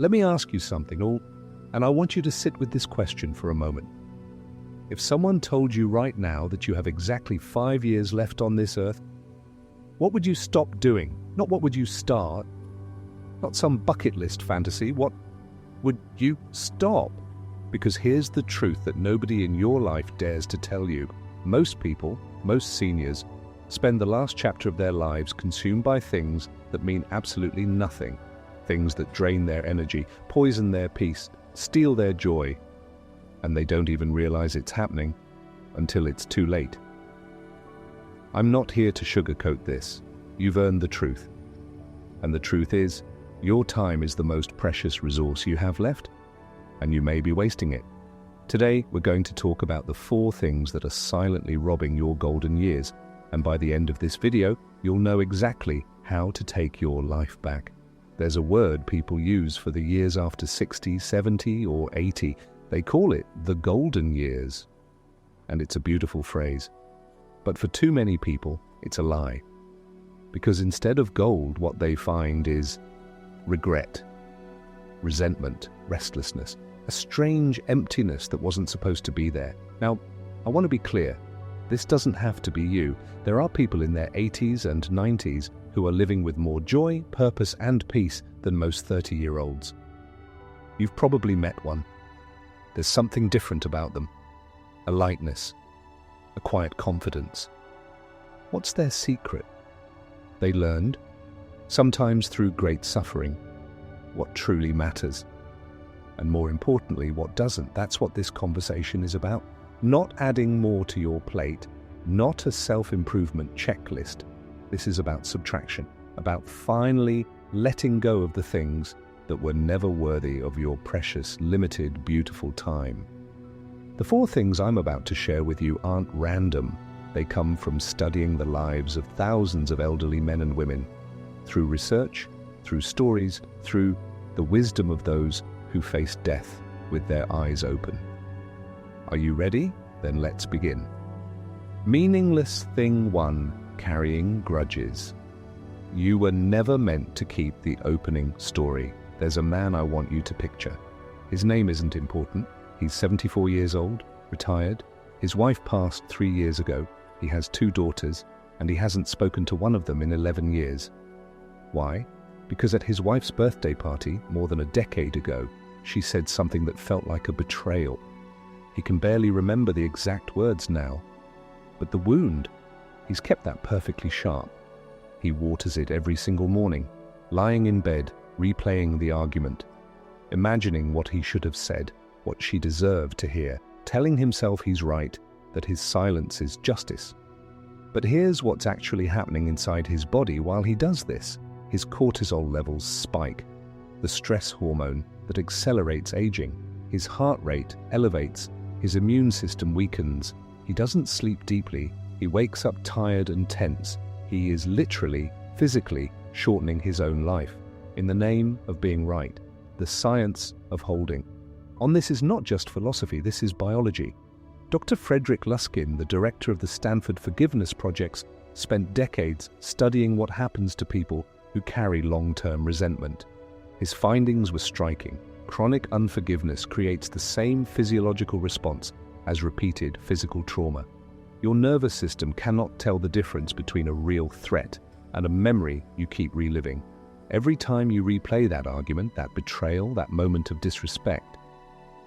Let me ask you something, and I want you to sit with this question for a moment. If someone told you right now that you have exactly 5 years left on this earth, what would you stop doing? Not what would you start? Not some bucket list fantasy. What would you stop? Because here's the truth that nobody in your life dares to tell you. Most people, most seniors, spend the last chapter of their lives consumed by things that mean absolutely nothing. Things that drain their energy, poison their peace, steal their joy, and they don't even realize it's happening until it's too late. I'm not here to sugarcoat this. You've earned the truth. And the truth is, your time is the most precious resource you have left, and you may be wasting it. Today, we're going to talk about the 4 things that are silently robbing your golden years, and by the end of this video, you'll know exactly how to take your life back. There's a word people use for the years after 60, 70, or 80. They call it the golden years. And it's a beautiful phrase. But for too many people, it's a lie. Because instead of gold, what they find is regret, resentment, restlessness, a strange emptiness that wasn't supposed to be there. Now, I want to be clear. This doesn't have to be you. There are people in their 80s and 90s who are living with more joy, purpose, and peace than most 30-year-olds. You've probably met one. There's something different about them. A lightness, a quiet confidence. What's their secret? They learned, sometimes through great suffering, what truly matters. And more importantly, what doesn't. That's what this conversation is about. Not adding more to your plate, not a self-improvement checklist. This is about subtraction, about finally letting go of the things that were never worthy of your precious, limited, beautiful time. The 4 things I'm about to share with you aren't random. They come from studying the lives of thousands of elderly men and women, through research, through stories, through the wisdom of those who face death with their eyes open. Are you ready? Then let's begin. Meaningless thing 1. Carrying grudges. You were never meant to keep the opening story. There's a man I want you to picture. His name isn't important. He's 74 years old, retired. His wife passed 3 years ago. He has 2 daughters, and he hasn't spoken to one of them in 11 years. Why? Because at his wife's birthday party, more than a decade ago, she said something that felt like a betrayal. He can barely remember the exact words now. But the wound, he's kept that perfectly sharp. He waters it every single morning, lying in bed, replaying the argument, imagining what he should have said, what she deserved to hear, telling himself he's right, that his silence is justice. But here's what's actually happening inside his body while he does this. His cortisol levels spike, the stress hormone that accelerates aging. His heart rate elevates, his immune system weakens. He doesn't sleep deeply. He wakes up tired and tense. He is literally, physically shortening his own life in the name of being right, the science of holding. On this is not just philosophy, this is biology. Dr. Frederick Luskin, the director of the Stanford Forgiveness Projects, spent decades studying what happens to people who carry long-term resentment. His findings were striking. Chronic unforgiveness creates the same physiological response as repeated physical trauma. Your nervous system cannot tell the difference between a real threat and a memory you keep reliving. Every time you replay that argument, that betrayal, that moment of disrespect,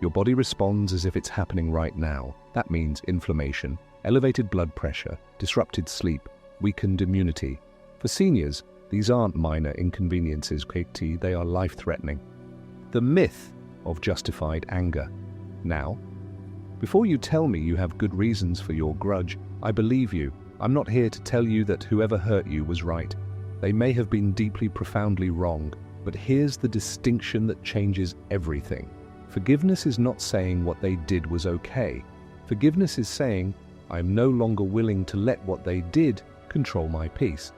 your body responds as if it's happening right now. That means inflammation, elevated blood pressure, disrupted sleep, weakened immunity. For seniors, these aren't minor inconveniences, KT, they are life-threatening. The myth of justified anger. Now, before you tell me you have good reasons for your grudge, I believe you. I'm not here to tell you that whoever hurt you was right. They may have been deeply, profoundly wrong, but here's the distinction that changes everything. Forgiveness is not saying what they did was okay. Forgiveness is saying, I'm no longer willing to let what they did control my peace.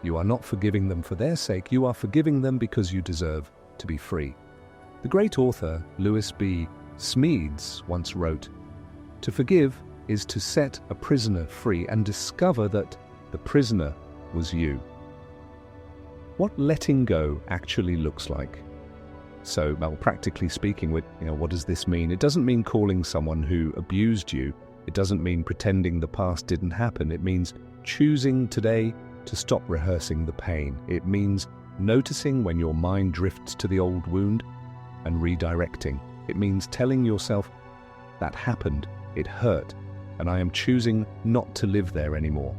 You are not forgiving them for their sake, you are forgiving them because you deserve to be free. The great author Lewis B. Smedes once wrote, "To forgive is to set a prisoner free and discover that the prisoner was you." What letting go actually looks like. So, well, practically speaking, what does this mean? It doesn't mean calling someone who abused you. It doesn't mean pretending the past didn't happen. It means choosing today to stop rehearsing the pain. It means noticing when your mind drifts to the old wound and redirecting. It means telling yourself, that happened, it hurt, and I am choosing not to live there anymore.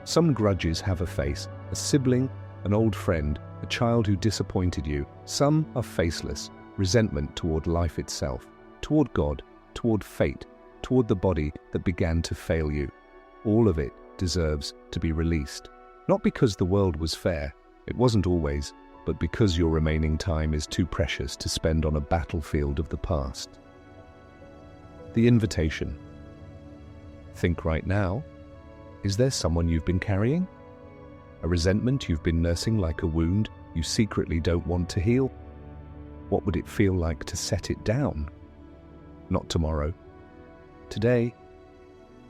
Some grudges have a face, a sibling, an old friend, a child who disappointed you. Some are faceless, resentment toward life itself, toward God, toward fate, toward the body that began to fail you. All of it deserves to be released. Not because the world was fair, it wasn't always, but because your remaining time is too precious to spend on a battlefield of the past. The invitation. Think right now. Is there someone you've been carrying? A resentment you've been nursing like a wound you secretly don't want to heal? What would it feel like to set it down? Not tomorrow. Today.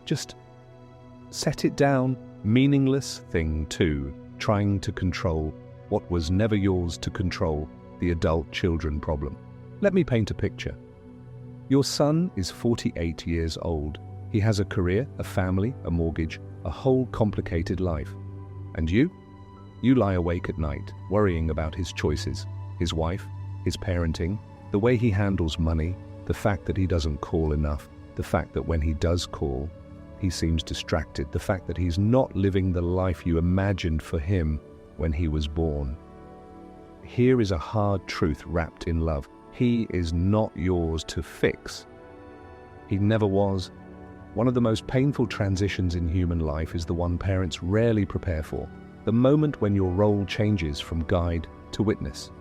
Just set it down. Meaningless thing too, trying to control what was never yours to control, the adult children problem. Let me paint a picture. Your son is 48 years old. He has a career, a family, a mortgage, a whole complicated life. And you? You lie awake at night, worrying about his choices, his wife, his parenting, the way he handles money, the fact that he doesn't call enough, the fact that when he does call, he seems distracted, the fact that he's not living the life you imagined for him when he was born. Here is a hard truth wrapped in love. He is not yours to fix. He never was. One of the most painful transitions in human life is the one parents rarely prepare for, the moment when your role changes from guide to witness,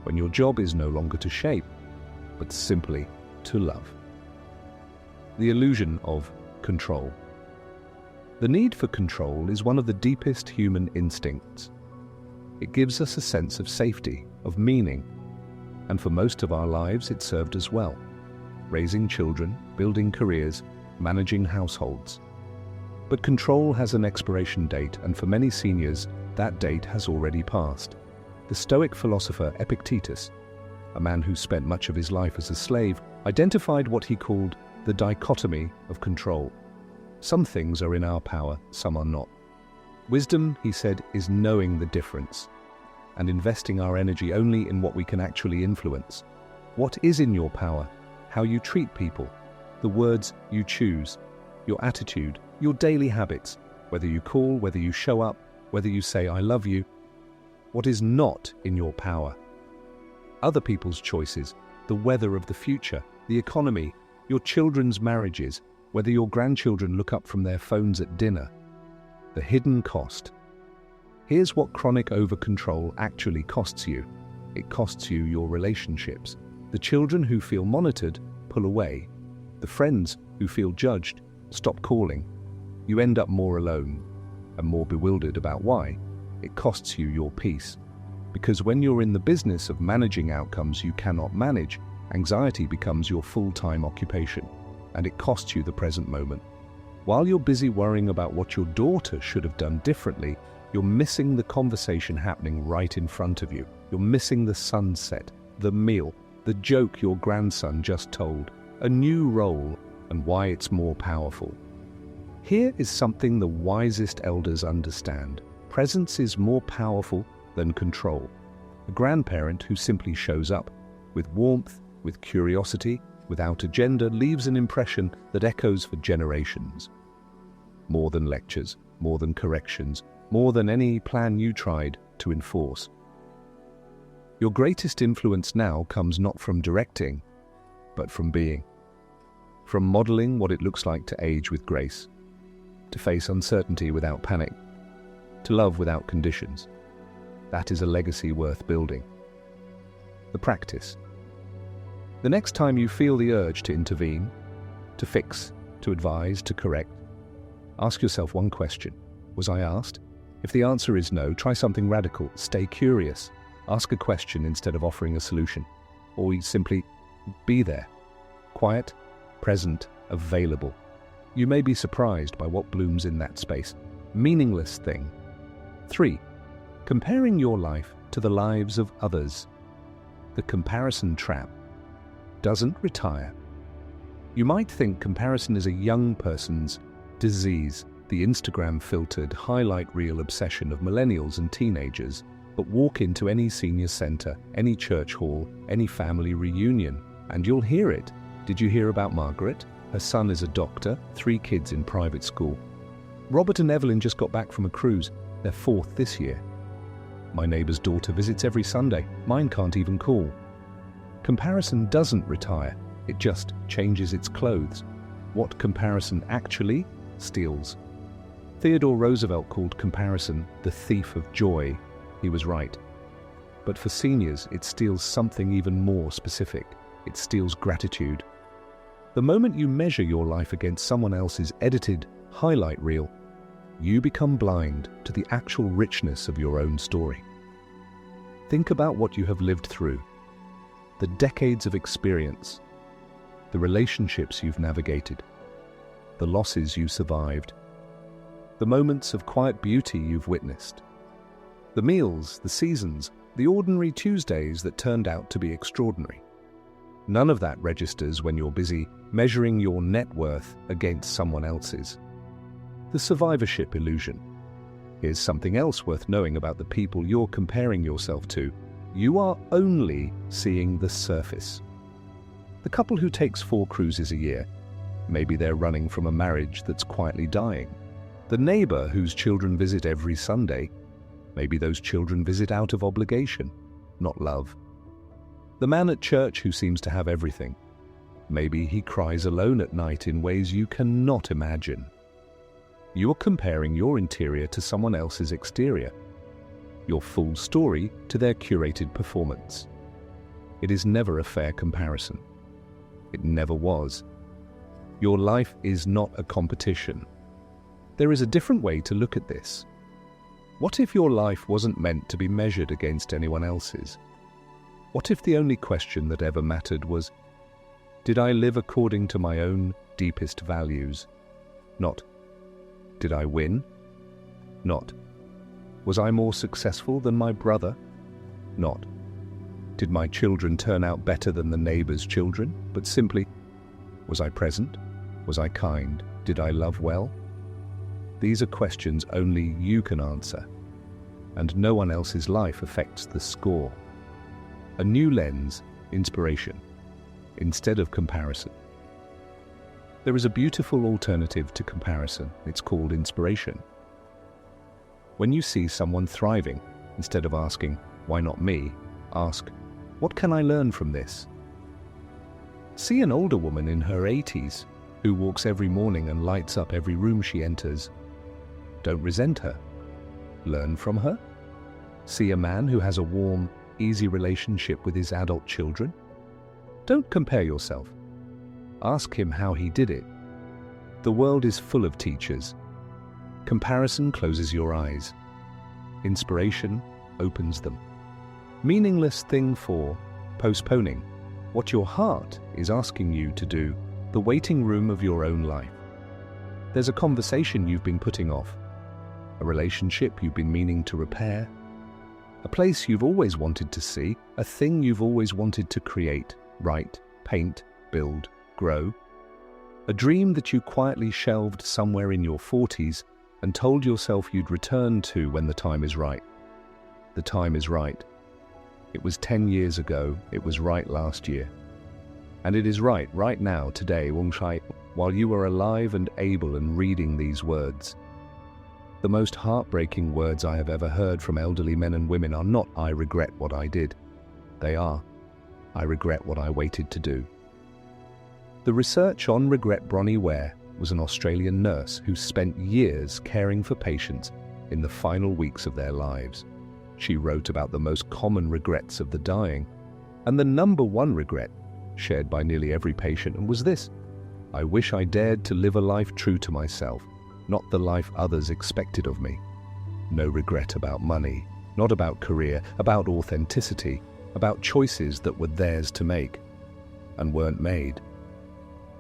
when your job is no longer to shape, but simply to love. The illusion of control. The need for control is one of the deepest human instincts. It gives us a sense of safety, of meaning, and for most of our lives it served us well. Raising children, building careers, managing households. But control has an expiration date, and for many seniors, that date has already passed. The Stoic philosopher Epictetus, a man who spent much of his life as a slave, identified what he called the dichotomy of control. Some things are in our power, some are not. Wisdom, he said, is knowing the difference and investing our energy only in what we can actually influence. What is in your power? How you treat people, the words you choose, your attitude, your daily habits, whether you call, whether you show up, whether you say I love you. What is not in your power? Other people's choices, the weather of the future, the economy, your children's marriages, whether your grandchildren look up from their phones at dinner. The hidden cost. Here's what chronic over-control actually costs you. It costs you your relationships. The children who feel monitored pull away. The friends who feel judged stop calling. You end up more alone and more bewildered about why. It costs you your peace. Because when you're in the business of managing outcomes you cannot manage, anxiety becomes your full-time occupation, and it costs you the present moment. While you're busy worrying about what your daughter should have done differently, you're missing the conversation happening right in front of you. You're missing the sunset, the meal, the joke your grandson just told, a new role, and why it's more powerful. Here is something the wisest elders understand. Presence is more powerful than control. A grandparent who simply shows up, with warmth, with curiosity, without agenda, leaves an impression that echoes for generations. More than lectures, more than corrections, more than any plan you tried to enforce. Your greatest influence now comes not from directing, but from being. From modeling what it looks like to age with grace, to face uncertainty without panic, to love without conditions. That is a legacy worth building. The practice. The next time you feel the urge to intervene, to fix, to advise, to correct, ask yourself one question. Was I asked? If the answer is no, try something radical. Stay curious. Ask a question instead of offering a solution. Or simply be there. Quiet, present, available. You may be surprised by what blooms in that space. Meaningless thing. 3. Comparing your life to the lives of others. the comparison trap doesn't retire. You might think comparison is a young person's disease, the Instagram-filtered highlight reel obsession of millennials and teenagers, but walk into any senior center, any church hall, any family reunion, and you'll hear it. Did you hear about Margaret? Her son is a doctor, 3 kids in private school. Robert and Evelyn just got back from a cruise, their 4th this year. My neighbor's daughter visits every Sunday, mine can't even call. Comparison doesn't retire, it just changes its clothes. What comparison actually steals? Theodore Roosevelt called comparison the thief of joy. He was right. But for seniors, it steals something even more specific. It steals gratitude. The moment you measure your life against someone else's edited highlight reel, you become blind to the actual richness of your own story. Think about what you have lived through, the decades of experience, the relationships you've navigated, the losses you survived, the moments of quiet beauty you've witnessed, the meals, the seasons, the ordinary Tuesdays that turned out to be extraordinary. None of that registers when you're busy measuring your net worth against someone else's. The survivorship illusion. Here's something else worth knowing about the people you're comparing yourself to. You are only seeing the surface. The couple who takes 4 cruises a year, maybe they're running from a marriage that's quietly dying. The neighbor whose children visit every Sunday, maybe those children visit out of obligation, not love. The man at church who seems to have everything, maybe he cries alone at night in ways you cannot imagine. You are comparing your interior to someone else's exterior, your full story to their curated performance. It is never a fair comparison. It never was. Your life is not a competition. There is a different way to look at this. What if your life wasn't meant to be measured against anyone else's? What if the only question that ever mattered was, did I live according to my own deepest values? Not, did I win? Not, was I more successful than my brother? Not, did my children turn out better than the neighbor's children? But simply, was I present? Was I kind? Did I love well? These are questions only you can answer, and no one else's life affects the score. A new lens, inspiration, instead of comparison. There is a beautiful alternative to comparison. It's called inspiration. When you see someone thriving, instead of asking, why not me, ask, what can I learn from this? See an older woman in her 80s who walks every morning and lights up every room she enters. Don't resent her. Learn from her. See a man who has a warm, easy relationship with his adult children. Don't compare yourself. Ask him how he did it. The world is full of teachers. Comparison closes your eyes. Inspiration opens them. Meaningless thing for postponing what your heart is asking you to do, the waiting room of your own life. There's a conversation you've been putting off, a relationship you've been meaning to repair, a place you've always wanted to see, a thing you've always wanted to create, write, paint, build, grow, a dream that you quietly shelved somewhere in your 40s and told yourself you'd return to when the time is right. The time is right. It was 10 years ago, it was right last year. And it is right now, today, while you are alive and able and reading these words. The most heartbreaking words I have ever heard from elderly men and women are not, I regret what I did. They are, I regret what I waited to do. The research on regret Bronnie Ware was an Australian nurse who spent years caring for patients in the final weeks of their lives. She wrote about the most common regrets of the dying, and the number one regret, shared by nearly every patient, was this: I wish I dared to live a life true to myself, not the life others expected of me. No regret about money, not about career, about authenticity, about choices that were theirs to make and weren't made.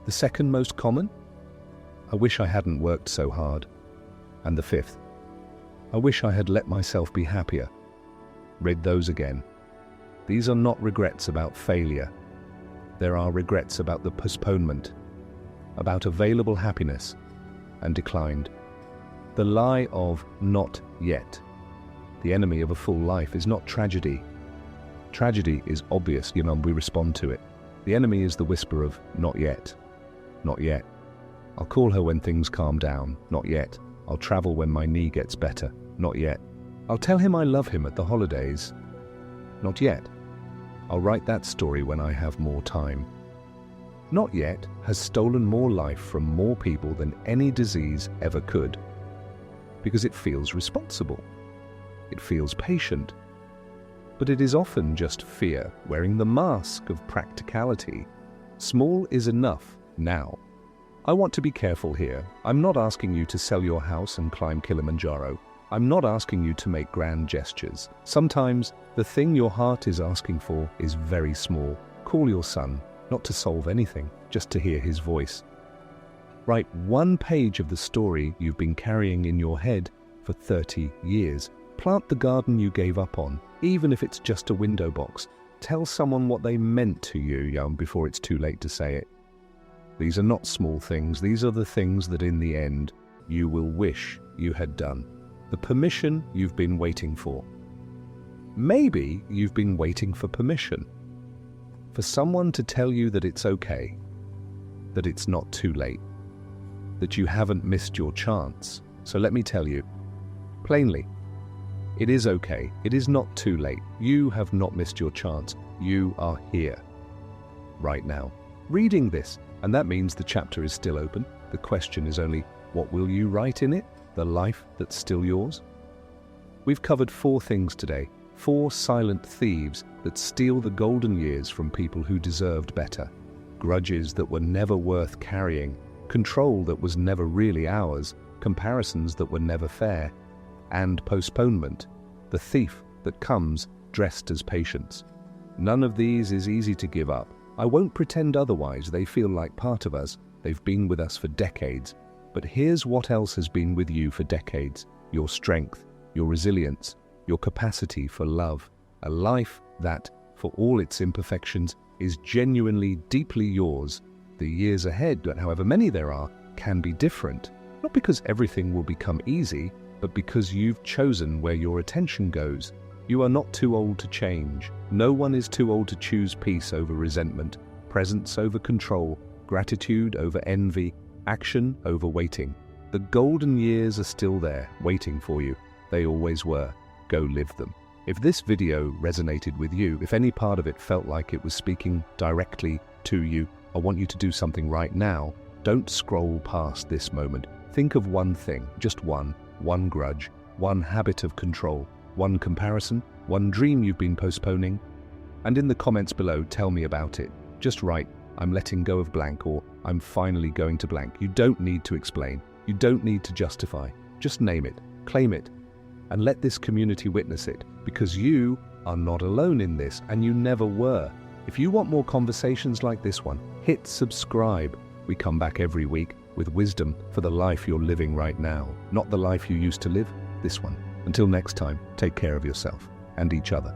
The second most common? I wish I hadn't worked so hard. And the fifth? I wish I had let myself be happier. Read those again. These are not regrets about failure. There are regrets about the postponement, about available happiness and declined. The lie of not yet. The enemy of a full life is not tragedy. Tragedy is obvious, we respond to it. The enemy is the whisper of not yet, not yet. I'll call her when things calm down, not yet. I'll travel when my knee gets better, not yet. I'll tell him I love him at the holidays, not yet. I'll write that story when I have more time. Not yet has stolen more life from more people than any disease ever could, because it feels responsible. It feels patient. But it is often just fear wearing the mask of practicality. Small is enough now. I want to be careful here. I'm not asking you to sell your house and climb Kilimanjaro. I'm not asking you to make grand gestures. Sometimes the thing your heart is asking for is very small. Call your son, not to solve anything, just to hear his voice. Write one page of the story you've been carrying in your head for 30 years. Plant the garden you gave up on, even if it's just a window box. Tell someone what they meant to you, before it's too late to say it. These are not small things. These are the things that in the end you will wish you had done. The permission you've been waiting for. Maybe you've been waiting for permission. For someone to tell you that it's okay, that it's not too late, that you haven't missed your chance. So let me tell you, plainly, it is okay. It is not too late. You have not missed your chance. You are here, right now, reading this. And that means the chapter is still open. The question is only, what will you write in it? The life that's still yours? We've covered 4 things today. 4 silent thieves that steal the golden years from people who deserved better. Grudges that were never worth carrying. Control that was never really ours. Comparisons that were never fair. And postponement, the thief that comes dressed as patience. None of these is easy to give up. I won't pretend otherwise. They feel like part of us. They've been with us for decades. But here's what else has been with you for decades. Your strength, your resilience, your capacity for love. A life that, for all its imperfections, is genuinely deeply yours. The years ahead, however many there are, can be different. Not because everything will become easy, but because you've chosen where your attention goes. You are not too old to change. No one is too old to choose peace over resentment, presence over control, gratitude over envy, action over waiting. The golden years are still there, waiting for you. They always were. Go live them. If this video resonated with you, if any part of it felt like it was speaking directly to you, I want you to do something right now. Don't scroll past this moment. Think of one thing, just one grudge, one habit of control, one comparison, one dream you've been postponing. And in the comments below, tell me about it. Just write, I'm letting go of blank, or I'm finally going to blank. You don't need to explain. You don't need to justify. Just name it, claim it, and let this community witness it, because you are not alone in this, and you never were. If you want more conversations like this one, hit subscribe. We come back every week with wisdom for the life you're living right now, not the life you used to live, this one. Until next time, take care of yourself and each other.